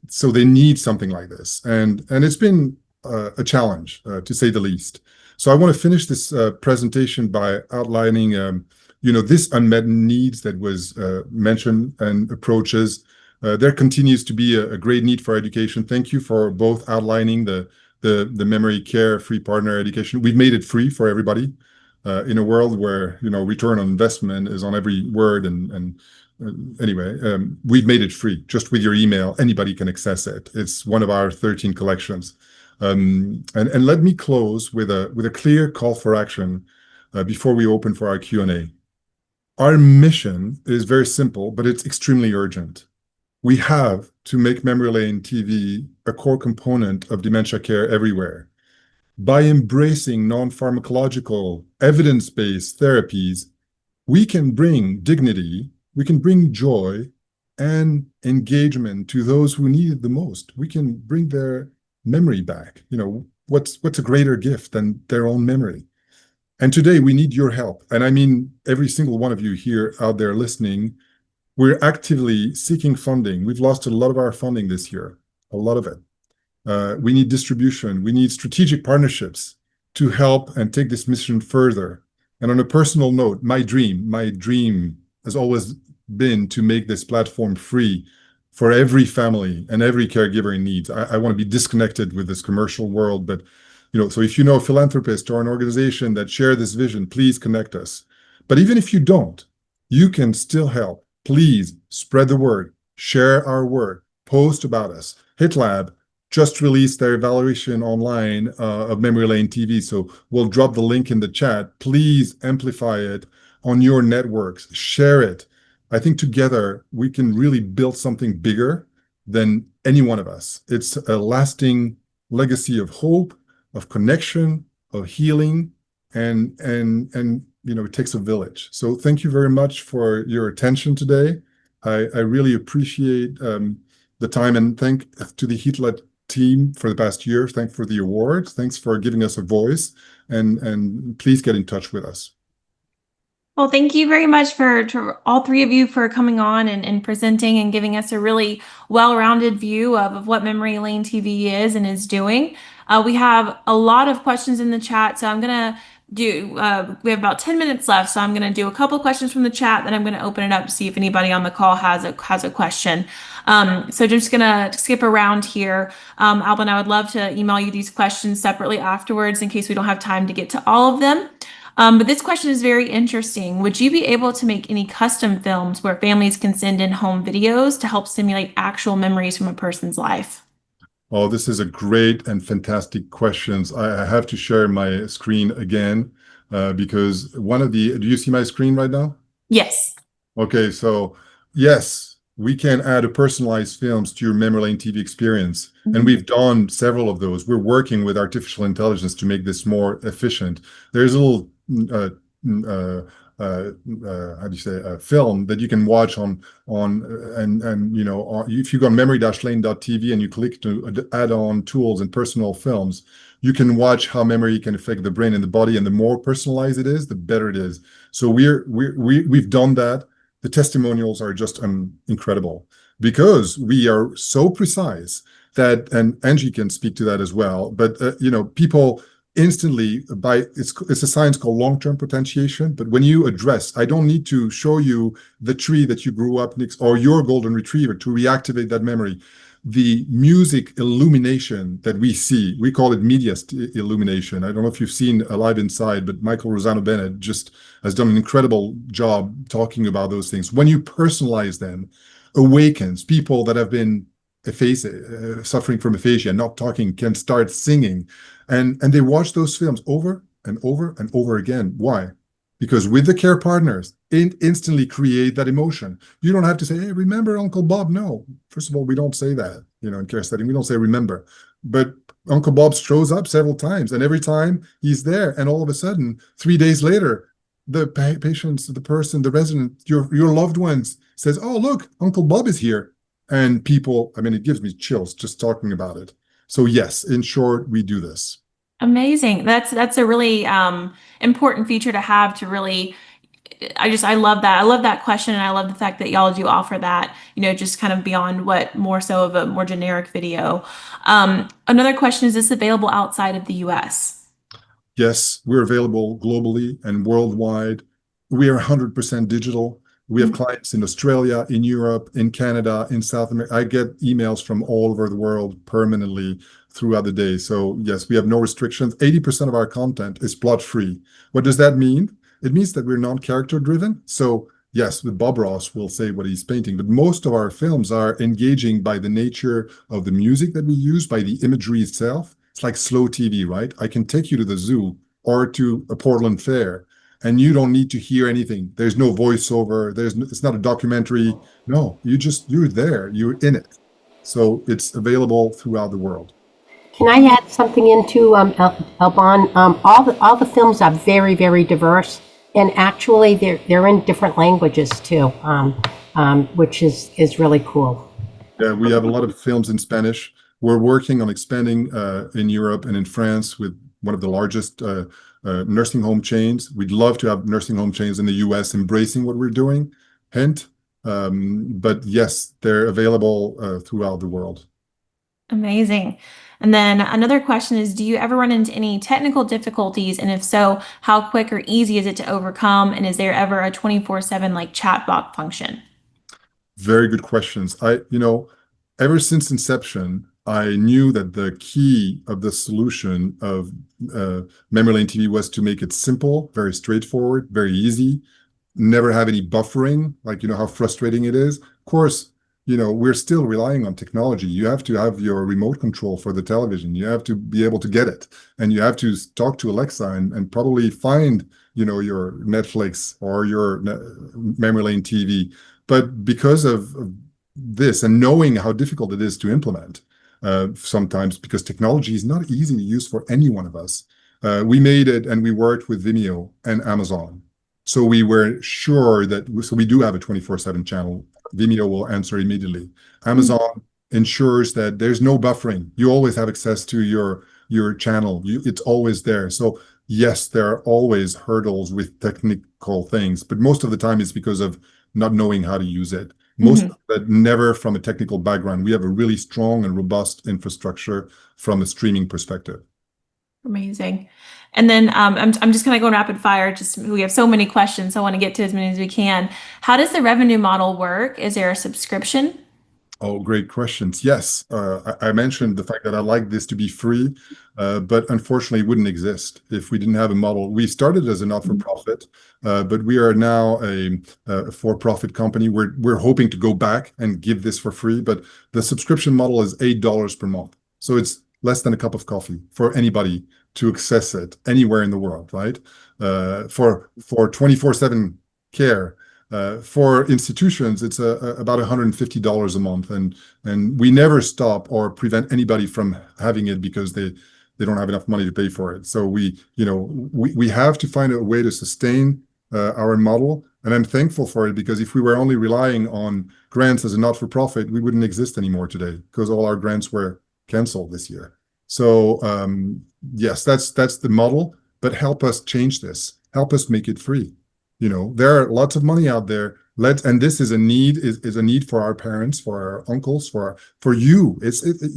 So they need something like this. And it's been a challenge, to say the least. So I want to finish this presentation by outlining, this unmet needs that was mentioned and approaches. There continues to be a great need for education. Thank you for both outlining the memory care free partner education. We've made it free for everybody in a world where return on investment is on every word. And anyway, we've made it free. Just with your email, anybody can access it. It's one of our 13 collections. And let me close with a clear call for action before we open for our Q&A. Our mission is very simple, but it's extremely urgent. We have to make Memory Lane TV a core component of dementia care everywhere. By embracing non-pharmacological, evidence-based therapies, we can bring dignity, we can bring joy and engagement to those who need it the most. We can bring their memory back. What's a greater gift than their own memory? And today we need your help. And I mean, every single one of you here out there listening, we're actively seeking funding. We've lost a lot of our funding this year, a lot of it. We need distribution. We need strategic partnerships to help and take this mission further. And on a personal note, my dream has always been to make this platform free for every family and every caregiver in need. I want to be disconnected with this commercial world, but so if you know a philanthropist or an organization that share this vision, please connect us. But even if you don't, you can still help. Please spread the word, share our work, post about us. Hitlab just released their evaluation online of Memory Lane TV, so we'll drop the link in the chat. Please amplify it on your networks, share it. I think together we can really build something bigger than any one of us. It's a lasting legacy of hope, of connection, of healing, and it takes a village. So thank you very much for your attention today. I really appreciate the time, and thank to the Hitlab team for the past year. Thanks for the award. Thanks for giving us a voice, and please get in touch with us. Well, thank you very much to all three of you for coming on and presenting and giving us a really well-rounded view of what Memory Lane TV is and is doing. We have a lot of questions in the chat, so I'm going to we have about 10 minutes left, so I'm going to do a couple of questions from the chat, then I'm going to open it up to see if anybody on the call has a question. So just going to skip around here. Alban, I would love to email you these questions separately afterwards in case we don't have time to get to all of them. But this question is very interesting. Would you be able to make any custom films where families can send in home videos to help simulate actual memories from a person's life? Oh, this is a great and fantastic question. I have to share my screen again because do you see my screen right now? Yes. Okay, so yes, we can add a personalized films to your Memory Lane TV experience. Mm-hmm. And we've done several of those. We're working with artificial intelligence to make this more efficient. There's a little a film that you can watch on if you go on memory-lane.tv and you click to add on tools and personal films, you can watch how memory can affect the brain and the body, and the more personalized it is, the better it is. So we've done that. The testimonials are just incredible because we are so precise that, and Angie can speak to that as well, but people instantly it's a science called long-term potentiation. But when you address, I don't need to show you the tree that you grew up next or your golden retriever to reactivate that memory. The music illumination that we see, we call it media illumination. I don't know if you've seen Alive Inside, but Michael Rosano Bennett just has done an incredible job talking about those things. When you personalize them, awakens people that have been suffering from aphasia, not talking, can start singing. And they watch those films over and over and over again. Why? Because with the care partners, it instantly create that emotion. You don't have to say, hey, remember Uncle Bob? No. First of all, we don't say that, in care setting. We don't say remember. But Uncle Bob shows up several times, and every time he's there, and all of a sudden, 3 days later, the patients, the person, the resident, your loved ones says, oh, look, Uncle Bob is here. And people, it gives me chills just talking about it. So yes, in short, we do this. Amazing. That's a really important feature to have to really, I love that. I love that question. And I love the fact that y'all do offer that, just kind of beyond what more so of a more generic video. Another question, is this available outside of the US? Yes, we're available globally and worldwide. We are 100% digital. We have clients in Australia, in Europe, in Canada, in South America. I get emails from all over the world permanently throughout the day. So yes, we have no restrictions. 80% of our content is plot-free. What does that mean? It means that we're non-character driven. So yes, with Bob Ross will say what he's painting, but most of our films are engaging by the nature of the music that we use, by the imagery itself. It's like slow TV, right? I can take you to the zoo or to a Portland fair, and you don't need to hear anything. There's no voiceover. It's not a documentary. No, you're there. You're in it. So it's available throughout the world. Can I add something into Alban? All the films are very, very diverse. And actually, they're in different languages too, which is really cool. Yeah, we have a lot of films in Spanish. We're working on expanding in Europe and in France with one of the largest nursing home chains. We'd love to have nursing home chains in the US embracing what we're doing. Hint, but yes, they're available throughout the world. Amazing. And then another question is, do you ever run into any technical difficulties? And if so, how quick or easy is it to overcome? And is there ever a 24/7 like chatbot function? Very good questions. Ever since inception, I knew that the key of the solution of memory lane TV was to make it simple, very straightforward, very easy, never have any buffering, like, how frustrating it is. Of course, we're still relying on technology. You have to have your remote control for the television. You have to be able to get it. And you have to talk to Alexa and probably find, your Netflix or your memory lane TV. But because of this and knowing how difficult it is to implement, sometimes because technology is not easy to use for any one of us, we made it and we worked with Vimeo and Amazon. So we were sure so we do have a 24/7 channel. Vimeo will answer immediately. Amazon ensures that there's no buffering. You always have access to your channel. It's always there. So yes, there are always hurdles with technical things, but most of the time it's because of not knowing how to use it. Most of that never from a technical background. We have a really strong and robust infrastructure from a streaming perspective. Amazing. And then I'm just going to go rapid fire. We have so many questions, so I want to get to as many as we can. How does the revenue model work? Is there a subscription? Oh, great questions. Yes, I mentioned the fact that I like this to be free, but unfortunately it wouldn't exist if we didn't have a model. We started as a not-for-profit, but we are now a for-profit company. We're hoping to go back and give this for free, but the subscription model is $8 per month. So it's less than a cup of coffee for anybody to access it anywhere in the world, right? For 24/7 care. For institutions, it's about $150 a month, and we never stop or prevent anybody from having it because they don't have enough money to pay for it. So we have to find a way to sustain our model, and I'm thankful for it, because if we were only relying on grants as a not-for-profit, we wouldn't exist anymore today, because all our grants were canceled this year. So yes, that's the model, but help us change this. Help us make it free. There are lots of money out there. And this is a need for our parents, for our uncles, for you.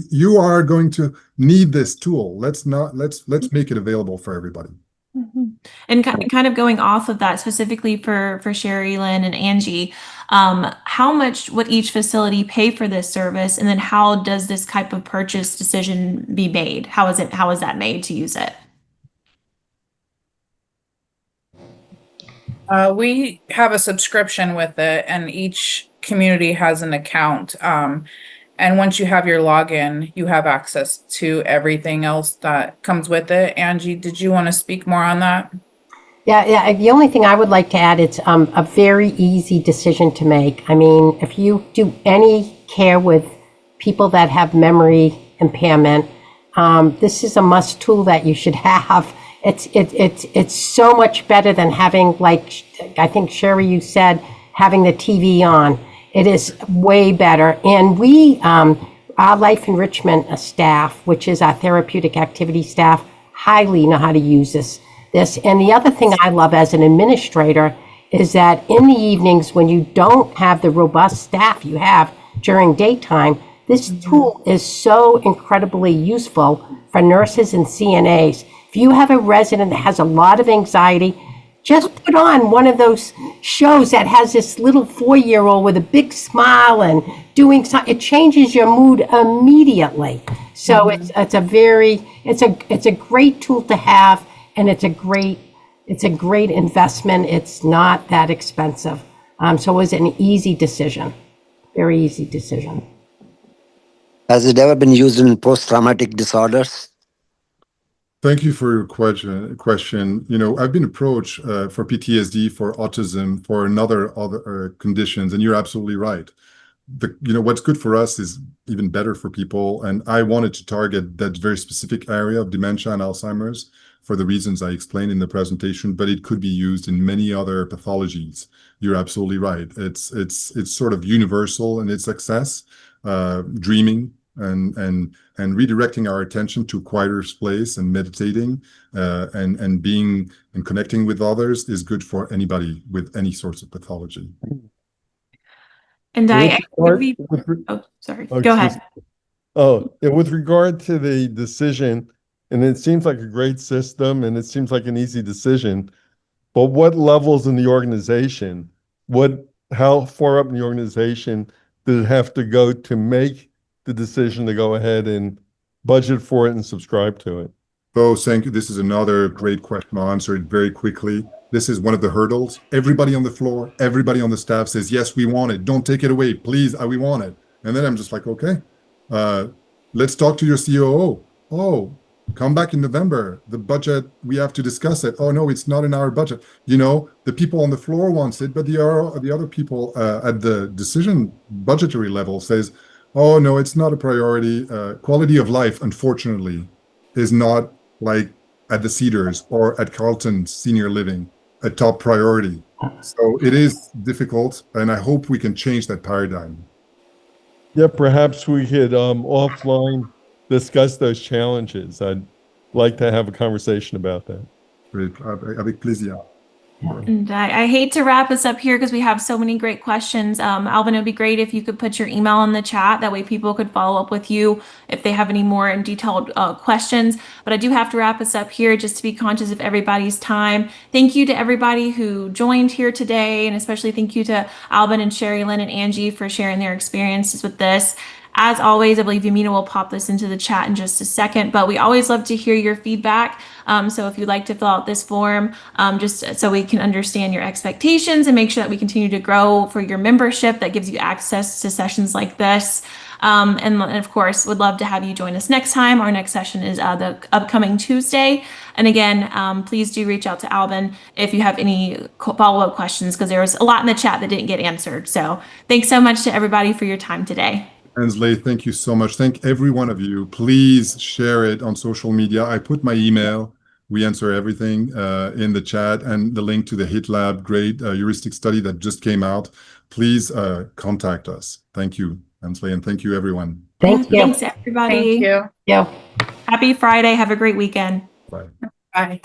You are going to need this tool. Let's make it available for everybody. And kind of going off of that, specifically for Sherry, Lynn, and Angie, how much would each facility pay for this service, and then how does this type of purchase decision be made? How is that made to use it? We have a subscription with it, and each community has an account. And once you have your login, you have access to everything else that comes with it. Angie, did you want to speak more on that? Yeah. The only thing I would like to add, it's a very easy decision to make. I mean, if you do any care with people that have memory impairment, this is a must tool that you should have. It's so much better than having, like I think Sherry, you said, having the TV on. It is way better. And our life enrichment staff, which is our therapeutic activity staff, highly know how to use this. And the other thing I love as an administrator is that in the evenings, when you don't have the robust staff you have during daytime, this tool is so incredibly useful for nurses and CNAs. If you have a resident that has a lot of anxiety, just put on one of those shows that has this little 4-year-old with a big smile and doing something. It changes your mood immediately. So it's a great tool to have, and it's a great investment. It's not that expensive. So it was an easy decision, very easy decision. Has it ever been used in post-traumatic disorders? Thank you for your question. I've been approached for PTSD, for autism, for other conditions, and you're absolutely right. What's good for us is even better for people, and I wanted to target that very specific area of dementia and Alzheimer's. for the reasons I explained in the presentation, but it could be used in many other pathologies. You're absolutely right. It's sort of universal in its access. Dreaming and redirecting our attention to a quieter place and meditating and being and connecting with others is good for anybody with any sorts of pathology. And With I regard- agree. with re- Oh, sorry. Oh, Go excuse ahead. and with regard to the decision, and it seems like a great system and it seems like an easy decision, but what levels in the organization, how far up in the organization does it have to go to make the decision to go ahead and budget for it and subscribe to it? Oh, thank you. This is another great question. I'll answer it very quickly. This is one of the hurdles. Everybody on the floor, everybody on the staff says, yes, we want it. Don't take it away. Please, we want it. And then I'm just like, okay, let's talk to your COO. Oh, come back in November. The budget, we have to discuss it. Oh, no, it's not in our budget. You know, the people on the floor wants it, but the other people at the decision budgetary level says, oh, no, it's not a priority. Quality of life, unfortunately, is not like at the Cedars or at Carleton Senior Living, a top priority. So it is difficult, and I hope we can change that paradigm. Yeah, perhaps we could offline discuss those challenges. I'd like to have a conversation about that. Avec plaisir. And I hate to wrap us up here because we have so many great questions. Alvin, it would be great if you could put your email in the chat. That way people could follow up with you if they have any more in detailed questions. But I do have to wrap us up here just to be conscious of everybody's time. Thank you to everybody who joined here today, and especially thank you to Alvin and Sherry Lynn and Angie for sharing their experiences with this. As always, I believe Yamina will pop this into the chat in just a second, but we always love to hear your feedback. So if you'd like to fill out this form, just so we can understand your expectations and make sure that we continue to grow for your membership, that gives you access to sessions like this. And of course, would love to have you join us next time. Our next session is the upcoming Tuesday. And again, please do reach out to Alvin if you have any follow-up questions, because there was a lot in the chat that didn't get answered. So thanks so much to everybody for your time today. Ansley, thank you so much. Thank every one of you. Please share it on social media. I put my email. We answer everything in the chat, and the link to the Hitlab great heuristic study that just came out. Please contact us. Thank you, Ansley, and thank you, everyone. Thank you. Thanks, everybody. Thank you. Yeah. Happy Friday. Have a great weekend. Bye. Bye.